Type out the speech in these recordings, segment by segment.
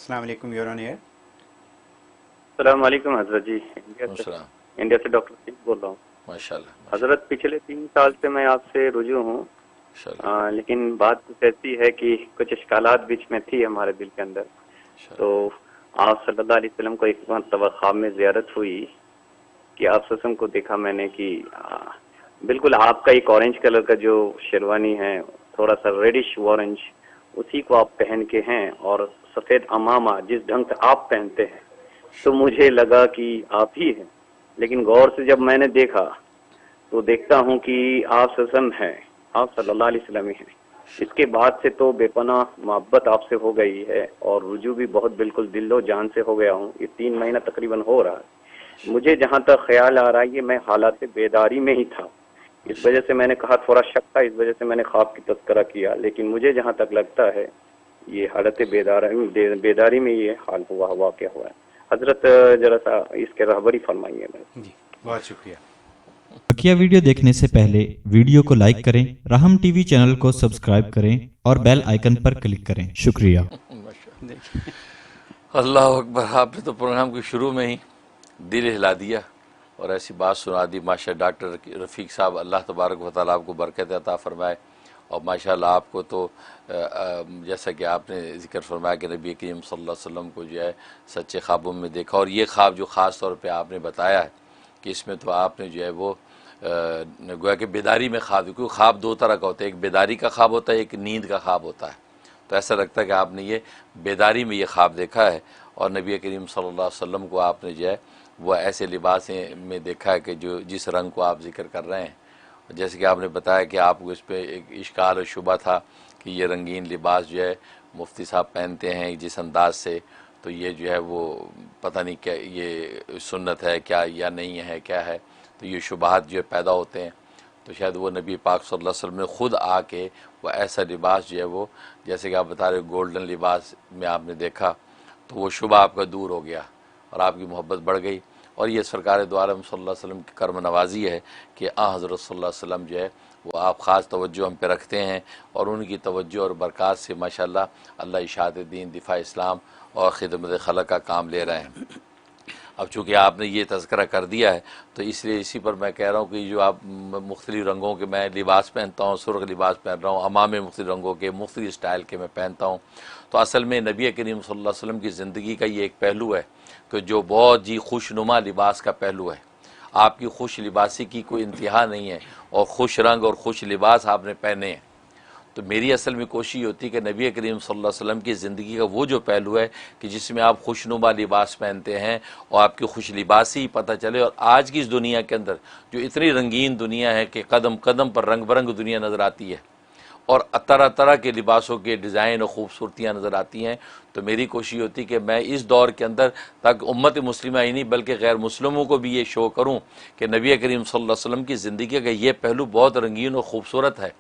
अस्सलाम वालेकुम, you're on air. अस्सलाम वालेकुम हजरत जी। इंडिया से डॉक्टर सिंह बोल रहा हूँ। माशाल्लाह हजरत पिछले 3 साल से मैं आपसे रुजू हूँ, माशाल्लाह लेकिन बात कुछ ऐसी है कि कुछ इश्कालात बीच में थी हमारे दिल के अंदर। तो आप सल्लल्लाहु अलैहि वसल्लम को एक मरतबा ख्वाब में ज़ियारत हुई कि आप सल्लम को देखा मैंने कि बिल्कुल आपका एक ऑरेंज कलर का जो शेरवानी है, थोड़ा सा रेडिश ऑरेंज, उसी को आप पहन के हैं और सफ़ेद अमामा जिस ढंग से आप पहनते हैं, तो मुझे लगा कि आप ही हैं। लेकिन गौर से जब मैंने देखा तो देखता हूं कि आप सल्लम हैं, आप सल्लल्लाहु अलैहि वसल्लम ही हैं। इसके बाद से तो बेपनाह मोहब्बत आपसे हो गई है और रुजू भी बहुत बिल्कुल दिलो जान से हो गया हूं। ये 3 महीना तकरीबन हो रहा है। मुझे जहां तक ख्याल आ रहा है कि मैं हालात बेदारी में ही था, इस वजह से मैंने कहा थोड़ा शक था, इस वजह से मैंने ख्वाब की तज़किरा किया। लेकिन मुझे जहां तक लगता है ये हालत बेदारी में ये हाल हुआ वाक़या हुआ है। हजरत जरा सा इसके रहबरी फरमाइए। जी, बहुत शुक्रिया। बकिया वीडियो देखने से पहले वीडियो को लाइक करें, राहम टीवी चैनल को सब्सक्राइब करें और बेल आइकन पर क्लिक करें। शुक्रिया। अल्लाह अकबर। आपने तो प्रोग्राम के शुरू में ही दिल हिला दिया और ऐसी बात सुना दी। माशा डॉक्टर रफ़ीक साहब, अल्लाह तबारक व तआला आपको बरकत अता फरमाए। और माशाल्लाह आपको तो जैसा कि आपने ज़िक्र फरमाया कि नबी करीम सल्लल्लाहु अलैहि वसल्लम को जो है सच्चे ख्वाबों में देखा, और ये ख्वाब जो ख़ास तौर पे आपने बताया है कि इसमें तो आपने जो है वो गोया कि बेदारी में ख्वाब, क्योंकि ख्वाब 2 तरह का होता है, एक बेदारी का ख्वाब होता है, एक नींद का ख्वाब होता है। तो ऐसा लगता है कि आपने ये बेदारी में ये ख्वाब देखा है और नबी करीम सल्लल्लाहु अलैहि वसल्लम को आपने जो है वह ऐसे लिबास में देखा है कि जो जिस रंग को आप जिक्र कर रहे हैं। जैसे कि आपने बताया कि आपको इस पर एक इश्काल और शुबा था कि ये रंगीन लिबास जो है मुफ्ती साहब पहनते हैं जिस अंदाज से, तो ये जो है वो पता नहीं क्या ये सुन्नत है क्या या नहीं है क्या है, तो ये शुबहात जो है पैदा होते हैं। तो शायद वो नबी पाक सल्लल्लाहु अलैहि वसल्लम ने ख़ुद आके वो ऐसा लिबास जो है वो, जैसे कि आप बता रहे गोल्डन लिबास में आपने देखा, तो वो शुबा आपका दूर हो गया और आपकी मोहब्बत बढ़ गई। और ये सरकार दो आलम सल्लल्लाहु अलैहि वसल्लम की कर्म नवाजी है कि हज़रत सल्लल्लाहु अलैहि वसल्लम जो है वो आप ख़ास तवज्जो हम पे रखते हैं और उनकी तवज्जो और बरक़ात से माशाल्लाह अल्लाह इशाअत दीन, दिफ़ा इस्लाम और ख़िदमत ख़लक़ का काम ले रहे हैं। अब चूँकि आपने ये तज़किरा कर दिया है तो इसलिए इसी पर मैं कह रहा हूँ कि जो आप मुख्तलिफ़ रंगों के मैं लिबास पहनता हूँ, सुर्ख़ लिबास पहन रहा हूँ, अमामे मुख्तलिफ़ रंगों के मुख्तलिफ़ स्टाइल के मैं पहनता हूँ, तो असल में नबी करीम सल्लल्लाहु अलैहि वसल्लम की ज़िंदगी का ये एक पहलू है कि जो बहुत ही खुशनुमा लिबास का पहलू है। आपकी खुश लिबासी की कोई इंतहा नहीं है और खुश रंग और खुश लिबास आपने पहने हैं। तो मेरी असल में कोशिश होती है कि नबी करीम सल्लल्लाहु अलैहि वसल्लम की ज़िंदगी का वो जो पहलू है कि जिसमें आप खुशनुमा लिबास पहनते हैं और आपकी खुश लिबासी पता चले। और आज की इस दुनिया के अंदर जो इतनी रंगीन दुनिया है कि कदम कदम पर रंग बरंग दुनिया नज़र आती है और तरह तरह के लिबासों के डिज़ाइन और ख़ूबसूरतियाँ नज़र आती हैं, तो मेरी कोशिश होती कि मैं इस दौर के अंदर ताकि उम्मत मुस्लिमा ही नहीं बल्कि गैर मुस्लिमों को भी ये शो करूँ कि नबी करीम सल्लल्लाहु अलैहि वसल्लम की ज़िंदगी का ये पहलू बहुत रंगीन और ख़ूबसूरत है।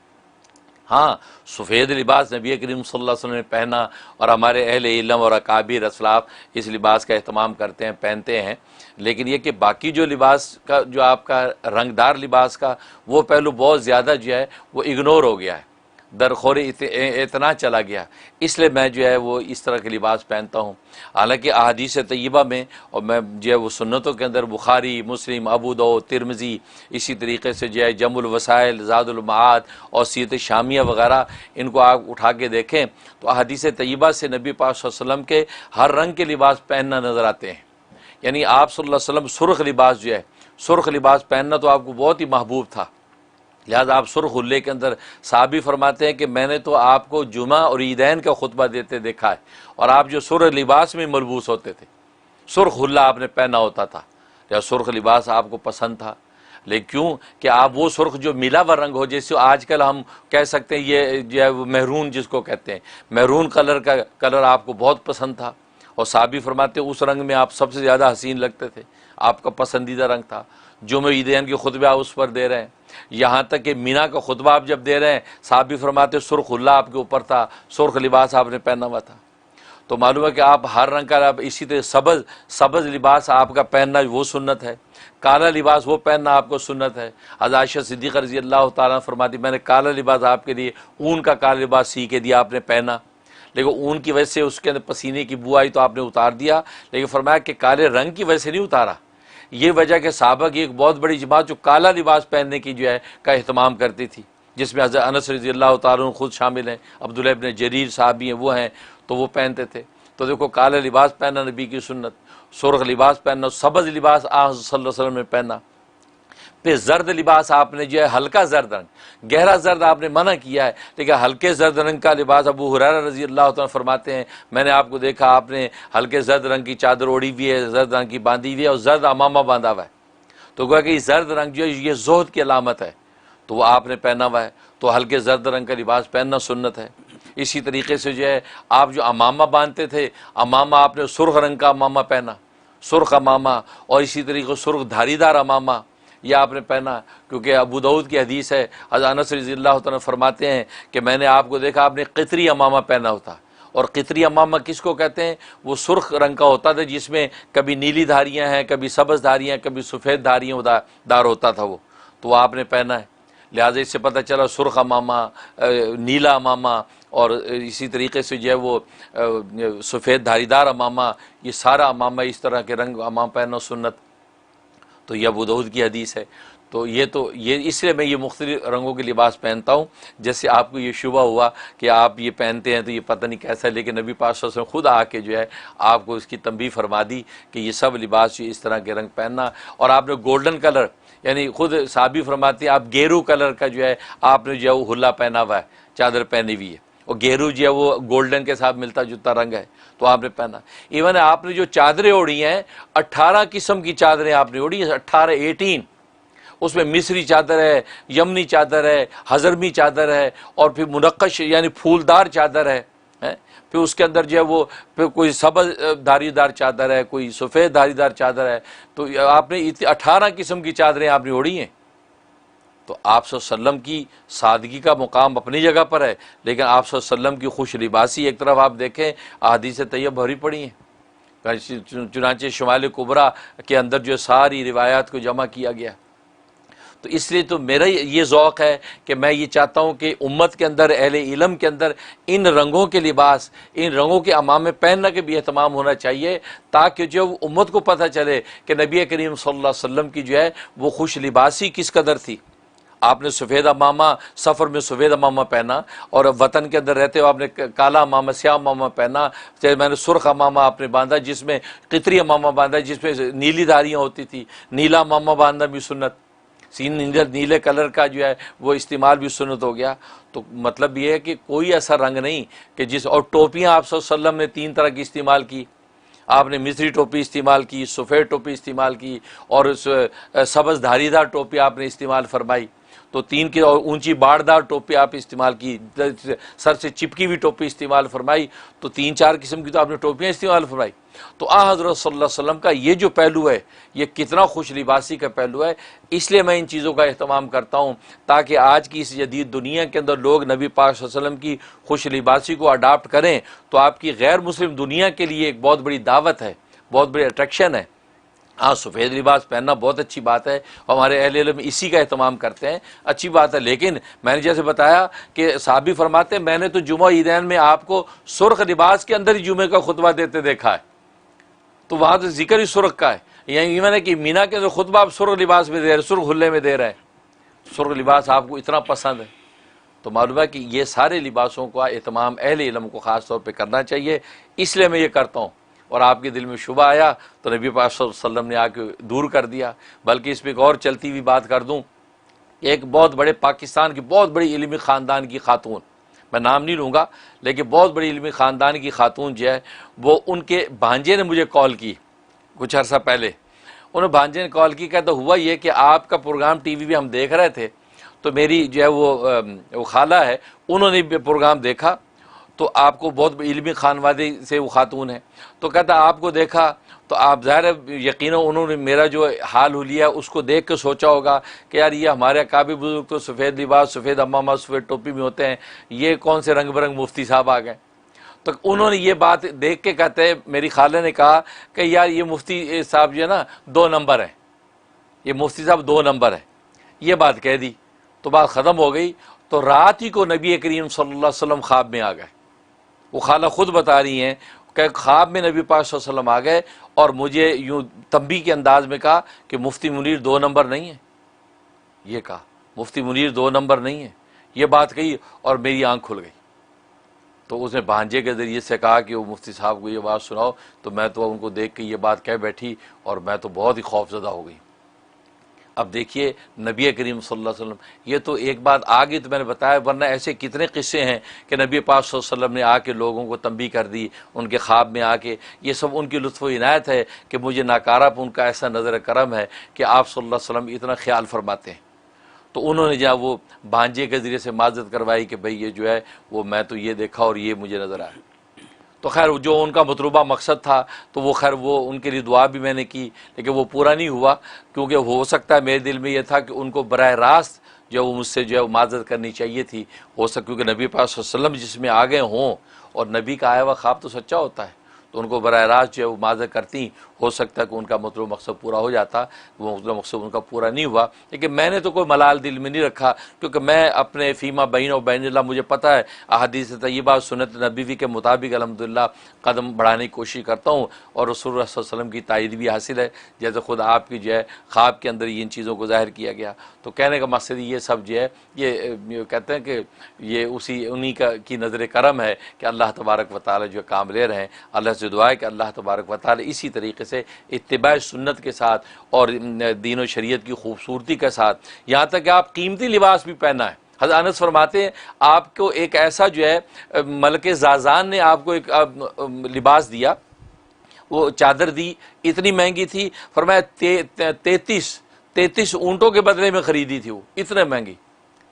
हाँ, सफ़ेद लिबास नबी करीम सल्लल्लाहु अलैहि वसल्लम ने पहना और हमारे अहले इल्म और अकाबिर असलाफ इस लिबास का एहतमाम करते हैं, पहनते हैं। लेकिन ये कि बाकी जो लिबास का जो आपका रंगदार लिबास का वो पहलू बहुत ज़्यादा जो है वो इग्नोर हो गया है, दरखोरी इतना चला गया, इसलिए मैं जो है वो इस तरह के लिबास पहनता हूँ। हालांकि अहादीस तय्यबा में और मैं जो है वो सुन्नतों के अंदर बुखारी, मुस्लिम, अबू दाऊद, तिरमिज़ी, इसी तरीके से जो है जमुल वसाइल, ज़ादुल मआद और सीरत शामिया वगैरह, इनको आप उठा के देखें तो अहादीस तय्यबा से नबी पाक सल्लल्लाहु अलैहि वसल्लम के हर रंग के लिबास पहनना नज़र आते हैं। यानी आप सल्लल्लाहु अलैहि वसल्लम सुर्ख़ लिबास जो है, सुर्ख़ लिबास पहनना तो आपको बहुत ही महबूब था, लिहाजा आप सुर्ख़ हुल्ले के अंदर साहबी फरमाते हैं कि मैंने तो आपको जुमा और ईदैन का खुतबा देते देखा है और आप जो सुर्ख़ लिबास में मलबूस होते थे, सुर्ख़ हुल्ला आपने पहना होता था, या सुर्ख़ लिबास आपको पसंद था। लेकिन क्यों कि आप वो सुर्ख़ जो मिला हुआ रंग हो, जैसे आजकल हम कह सकते हैं ये जो है वो महरून जिसको कहते हैं, महरून कलर का कलर आपको बहुत पसंद था और साहबी फरमाते उस रंग में आप सबसे ज़्यादा हसीन लगते थे, आपका पसंदीदा रंग था। जुमे ईदैन की खुतबा आप उस पर दे रहे हैं, यहाँ तक कि मीना का खुतबा आप जब दे रहे हैं साहबी फरमाते सुर्ख़ हुल्ला आपके ऊपर था, सुर्ख़ लिबास आपने पहना हुआ था। तो मालूम है कि आप हर रंग का, आप इसी तरह सबज़ लिबास आपका पहनना वो सुन्नत है, काला लिबास वो पहनना आपको सुन्नत है। हज़रत आयशा सिद्दीक़ा रज़ी अल्लाह तआला फरमाती मैंने काला लिबास आपके लिए ऊन का काला लिबास सी के दिया, आपने पहना। लेकिन ऊन की वजह से उसके अंदर पसीने की बू आई तो आपने उतार दिया, लेकिन फरमाया कि काले रंग की वजह से नहीं उतारा। ये वजह कि सहाबा की एक बहुत बड़ी जमात जो काला लिबास पहनने की जो है का एहतमाम करती थी, जिसमें हज़रत अनस रज़ियल्लाहु ताला अन्हु खुद शामिल हैं, अब्दुल्लाह इब्न जरीर साहबी हैं, वो हैं, तो वो पहनते थे। तो देखो काला लिबास पहनना नबी की सुन्नत, सुर्ख लिबास पहनना, सब्ज़ लिबास आप सल्लल्लाहु अलैहि वसल्लम ने पहना। फिर जर्द लिबास आपने जो है हल्का जर्द रंग, गहरा जर्द आपने मना किया है, लेकिन हल्के जर्द रंग का लिबास अबू हुरैरा रज़ी अल्लाह तआला फरमाते हैं मैंने आपको देखा आपने हल्के जर्द रंग की चादर ओढ़ी हुई है, जर्द रंग की बांधी हुई है और जर्द अमामा बांधा हुआ है। तो कहा कि जर्द रंग जो है ये ज़ुहद की अलामत है, तो वो आपने पहना हुआ है, तो हल्के जर्द रंग का लिबास पहनना सुन्नत है। इसी तरीके से जो है आप जो अमामा बांधते थे, अमामा आपने सुर्ख रंग का अमामा पहना, सुर्ख अमामा, और इसी तरीके से सुर्ख धारीदार अमामा यह आपने पहना, क्योंकि अबू दाऊद की हदीस है, हज़रत अनस रज़ियल्लाहु तआला फरमाते हैं कि मैंने आपको देखा आपने क़ितरी अमामा पहना होता। और क़ितरी अमामा किसको कहते हैं? वो सुर्ख रंग का होता था जिसमें कभी नीली धारियाँ हैं, कभी सब्ज़ धारियाँ, कभी सफ़ेद धारियाँ दार होता था वो, तो आपने पहना है। लिहाजा इससे पता चला सुर्ख अमामा, नीला अमामा और इसी तरीके से जो है वो सफ़ेद धारीदार अमामा, ये सारा अमामा इस तरह के रंग अमामा पहनना सुन्नत। तो यह अबू दाऊद की हदीस है। तो ये इसलिए मैं ये मुख्तलिफ रंगों के लिबास पहनता हूँ। जैसे आपको ये शुबा हुआ कि आप ये पहनते हैं तो ये पता नहीं कैसा है, लेकिन नबी पाक सल्लल्लाहु अलैहि वसल्लम खुद आके जो है आपको इसकी तंबीह फरमा दी कि ये सब लिबास इस तरह के रंग पहनना। और आपने गोल्डन कलर, यानी खुद साहबी फरमाती है आप गेरू कलर का जो है आपने जो है वो हुल्ला पहना हुआ है, चादर पहनी हुई है, और गेरू जो है वो गोल्डन के साथ मिलता जुलता रंग है, तो आपने पहना। इवन आपने जो चादरें ओढ़ी हैं 18 किस्म की चादरें आपने ओढ़ी हैं, 18 उसमें मिस्री चादर है, यमनी चादर है, हज़रमी चादर है, और फिर मुनक्कश यानी फूलदार चादर है, फिर उसके अंदर जो है वो फिर कोई सब्ज़ धारीदार चादर है, कोई सफ़ेद धारीदार चादर है। तो आपने 18 किस्म की चादरें आपने ओढ़ी हैं। तो आप सल्लम की सादगी का मुकाम अपनी जगह पर है, लेकिन आप सल्लम की खुश लिबासी एक तरफ आप देखें अहादीस तैयब भरी पड़ी हैं। चुनांचे शुमाल कुबरा के अंदर जो सारी रिवायात को जमा किया गया। तो इसलिए तो मेरा ये ज़ौक़ है कि मैं ये चाहता हूँ कि उम्मत के अंदर, अहले इल्म के अंदर इन रंगों के लिबास, इन रंगों के अमामे पहनने के भी एहतमाम होना चाहिए, ताकि जो उम्मत को पता चले कि नबी करीम सल्लल्लाहु अलैहि वसल्लम की जो है वो खुश लिबासी किस कदर थी। आपने सफ़ेद अमामा, सफ़र में सफ़ेद अमामा पहना, और वतन के अंदर रहते हो आपने काला अमामा, स्याह अमामा पहना। चाहे मैंने सुर्ख अमामा आपने बांधा जिसमें क़ितरी अमामा बांधा जिसमें नीली धारियाँ होती थी, नीला अमामा बांधना भी सुन्नत, नीले कलर का जो है वो इस्तेमाल भी सुन्नत हो गया। तो मतलब ये है कि कोई ऐसा रंग नहीं कि जिस, और टोपियाँ आप सल्लल्लाहु अलैहि वसल्लम ने 3 तरह की इस्तेमाल की। आपने मिस्री टोपी इस्तेमाल की, सफ़ेद टोपी इस्तेमाल की, और सब्ज़ धारीदार टोपी आपने इस्तेमाल फरमाई। तो 3 की, और ऊंची बाड़दार टोपी आप इस्तेमाल की, सर से चिपकी हुई टोपी इस्तेमाल फरमाई। तो 3-4 किस्म की तो आपने टोपियाँ इस्तेमाल फरमाई। तो हज़रत सल्लल्लाहु अलैहि वसल्लम का ये जो पहलू है ये कितना खुश लिबासी का पहलू है। इसलिए मैं इन चीज़ों का एहतमाम करता हूँ ताकि आज की इस जदीद दुनिया के अंदर लोग नबी पाक सल्लल्लाहु अलैहि वसल्लम की खुश लिबासी को अडाप्ट करें, तो आपकी गैर मुस्लिम दुनिया के लिए एक बहुत बड़ी दावत है, बहुत बड़ी अट्रैक्शन है। हाँ, सफ़ेद लिबास पहनना बहुत अच्छी बात है, हमारे अहले इल्म इसी का एहतमाम करते हैं, अच्छी बात है। लेकिन मैंने जैसे बताया कि साहबी फरमाते हैं मैंने तो जुमा ईदैन में आपको सुर्ख लिबास के अंदर ही जुमे का खुतबा देते देखा है। तो वहाँ तो जिक्र ही सुर्ख का है। यही मैंने कि मीना के अंदर खुतबा आप सुर्ख लिबास में दे रहे, सुर्ख हुल्ले में दे रहे हैं, सुर्ख लिबास आपको इतना पसंद है। तो मालूम है कि ये सारे लिबासों का एहतमाम अहले इल्म को ख़ास तौर पर करना चाहिए। इसलिए मैं ये करता हूँ। और आपके दिल में शुबा आया तो नबी पाक सल्लल्लाहु अलैहि वसल्लम ने आके दूर कर दिया। बल्कि इस पर एक और चलती हुई बात कर दूँ, एक बहुत बड़े पाकिस्तान की बहुत बड़ी इल्मी ख़ानदान की खातून, मैं नाम नहीं लूँगा, लेकिन बहुत बड़ी इल्मी ख़ानदान की खातून जो है वो, उनके भांजे ने मुझे कॉल की कुछ अर्सा पहले। उन्हें भांजे ने कॉल की, कहता हुआ ये कि आपका प्रोग्राम टीवी पे हम देख रहे थे, तो मेरी जो है वो खाला है, उन्होंने भी प्रोग्राम देखा, तो आपको बहुत इल्मी खानवादी से वो खातून है, तो कहता आपको देखा तो आप ज़ाहिर यकीन उन्होंने मेरा जो हाल हुलिया उसको देख के सोचा होगा कि यार ये हमारे काबिल बुजुर्ग तो सफ़ेद लिबास, सफ़ेद अम्मामा, सफ़ेद टोपी में होते हैं, ये कौन से रंग बिरंग मुफ्ती साहब आ गए। तो उन्होंने ये बात देख के कहते हैं, मेरी खाला ने कहा कि यार ये मुफ्ती साहब जो है ना 2 नंबर है, ये मुफ्ती साहब 2 नंबर है, ये बात कह दी। तो बात ख़त्म हो गई। तो रात ही को नबी करीम सल्लल्लाहु अलैहि वसल्लम ख्वाब में आ गए। वो खाला खुद बता रही हैं कि ख्वाब में नबी पाक सल्लल्लाहु अलैहि वसल्लम आ गए और मुझे यूँ तंबी के अंदाज में कहा कि मुफ्ती मुनीर 2 नंबर नहीं है। ये कहा मुफ्ती मुनीर 2 नंबर नहीं है, ये बात कही और मेरी आंख खुल गई। तो उसने भांजे के ज़रिए से कहा कि वो मुफ्ती साहब को ये बात सुनाओ, तो मैं तो उनको देख के ये बात कह बैठी और मैं तो बहुत ही खौफजदा हो गई। अब देखिए नबी करीम सल्लल्लाहु अलैहि वसल्लम, ये तो एक बात आ गई तो मैंने बताया, वरना ऐसे कितने किस्से हैं कि नबी पाक सल्लल्लाहु अलैहि वसल्लम ने आके लोगों को तंबी कर दी, उनके ख्वाब में आके। ये सब उनकी लुत्फ़ व इनायत है कि मुझे नाकारापन उनका ऐसा नज़र करम है कि आप सल्लल्लाहु अलैहि वसल्लम इतना ख्याल फरमाते हैं। तो उन्होंने जहाँ वो भांजे के ज़रिए से माजत करवाई कि भाई ये जो है वो मैं तो ये देखा और ये मुझे नज़र आया। तो खैर जो उनका मतलूबा मकसद था तो वो खैर वो उनके लिए दुआ भी मैंने की, लेकिन वो पूरा नहीं हुआ, क्योंकि हो सकता है मेरे दिल में ये था कि उनको बराह रास्त जो वो मुझसे जो है वो माजत करनी चाहिए थी। हो सकता क्योंकि नबी पाक सल्लल्लाहु अलैहि वसल्लम जिसमें आ गए हों और नबी का आया हुआ ख्वाब तो सच्चा होता है, तो उनको बराह रास्त जो है वो माजत करती, हो सकता है कि उनका मतलब मकसद पूरा हो जाता। वो मतलब मकसद उनका पूरा नहीं हुआ, लेकिन मैंने तो कोई मलाल दिल में नहीं रखा, क्योंकि मैं अपने फ़ीमा बैन और बैनल्लाह, मुझे पता है अहादीस तय्यबा सुन्नत नबवी के मुताबिक अल्हम्दुलिल्लाह कदम बढ़ाने की कोशिश करता हूँ और रसूल सल्लल्लाहु अलैहि वसल्लम की तायद भी हासिल है, जैसे खुद आपकी जो है ख्वाब के अंदर इन चीज़ों को ज़ाहिर किया गया। तो कहने का मकसद ये सब जो है ये कहते हैं कि ये उन्हीं का की नज़र करम है कि अल्लाह तबारक व तआला जो काम ले रहे हैं। अल्लाह से दुआ है कि अल्लाह तबारक व तआला इसी तरीके से इत्तिबा सुन्नत के साथ और दीन और शरीयत की खूबसूरती के साथ, यहाँ तक कि आप कीमती लिबास भी पहना है। हज़रत अनस फरमाते हैं आपको एक ऐसा जो है मलके ज़ाज़ान ने आपको एक लिबास दिया, वो चादर दी, इतनी महंगी थी, फरमाया 33 ऊँटों के बदले में ख़रीदी थी, वो इतने महंगी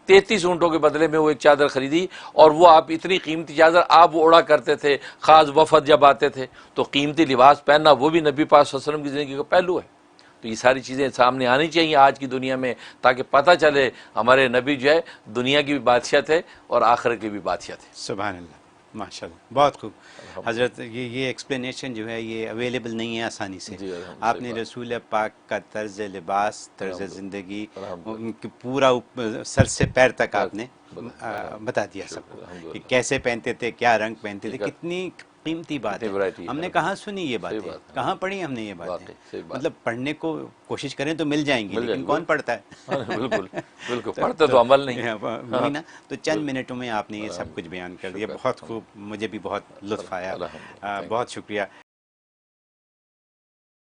33 ऊँटों के बदले में वो एक चादर खरीदी, और वो आप इतनी कीमती चादर आप वो उड़ा करते थे, ख़ास वफ़द जब आते थे तो कीमती लिबास पहनना वो भी नबी पाक सल्लल्लाहु अलैहि वसल्लम की ज़िंदगी का पहलू है। तो ये सारी चीज़ें सामने आनी चाहिए आज की दुनिया में, ताकि पता चले हमारे नबी जो है दुनिया की भी बादशाह थे और आखिरत की भी बादशाह थे। सुभान अल्लाह, माशाल्लाह, बहुत खूब हज़रत। ये एक्सप्लेनेशन जो है ये अवेलेबल नहीं है आसानी से। आपने रसूल पाक का तर्ज लिबास, तर्ज ज़िंदगी, उनके पूरा सर से पैर तक आपने बता दिया सबको कि कैसे पहनते थे, क्या रंग पहनते थे। कितनी कीमती बात है, हमने कहाँ सुनी ये बातें, कहाँ पढ़ी हमने ये बातें। मतलब पढ़ने को कोशिश करें तो मिल जाएंगी, लेकिन कौन पढ़ता है? बिल्कुल बिल्कुल, पढ़ते तो अमल नहीं वही ना। तो चंद मिनटों में आपने ये सब कुछ बयान कर दिया, बहुत खूब, मुझे भी बहुत लुत्फ़ आया, बहुत शुक्रिया।